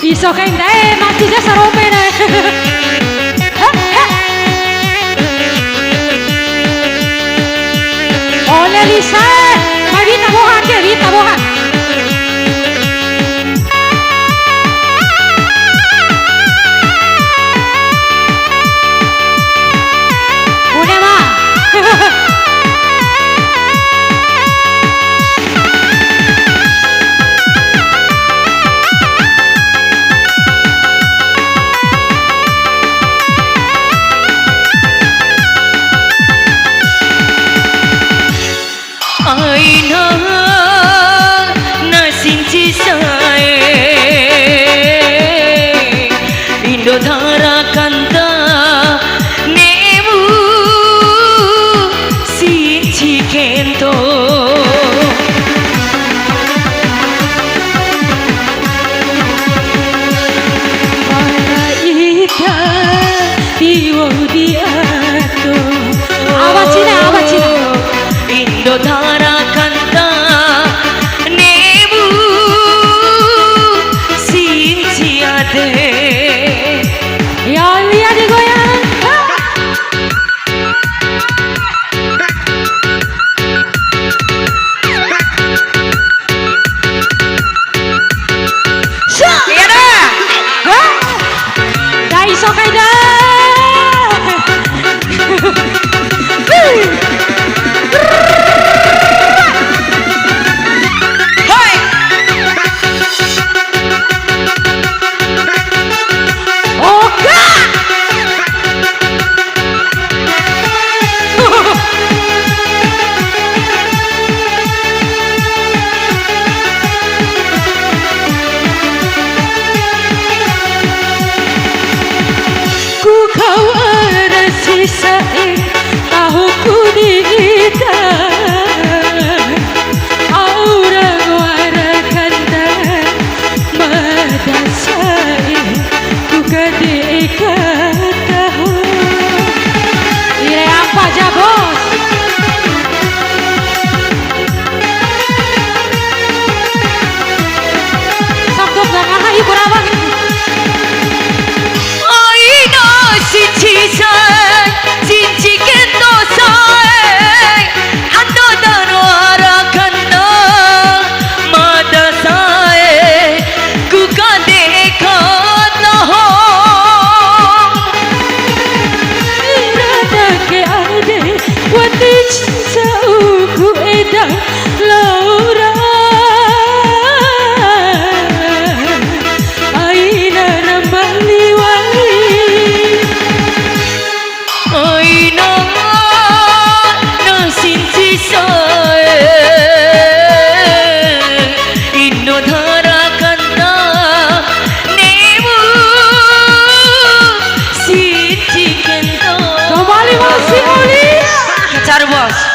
Iso kayak mati saya sarope nih. Oleh Lisa, mari tabohan ke, tabohan. Udah mah. Aina nasinci sae Indodhara kanta nemu sinci kento Para ita diwo diato. Awat Cina, awat Cina. Indodhara kanta nemu sinci ade Ya lihat digoyang. Iya dah. Dah iso kayak dah. Sisain tahuku dita aura guara kanta madasai ku kadeka tahu ire apa aja bos sabtu jangan hai kurabang Aina sinci sae sinci kento sae hando dano arakana mada sae ku kade kata ho irada ke ade wati cinta ku eda laura aina nambali wali Aina nasinci sae Indodhara kanta nemu sinci kento kembali masih Oli Kejar bos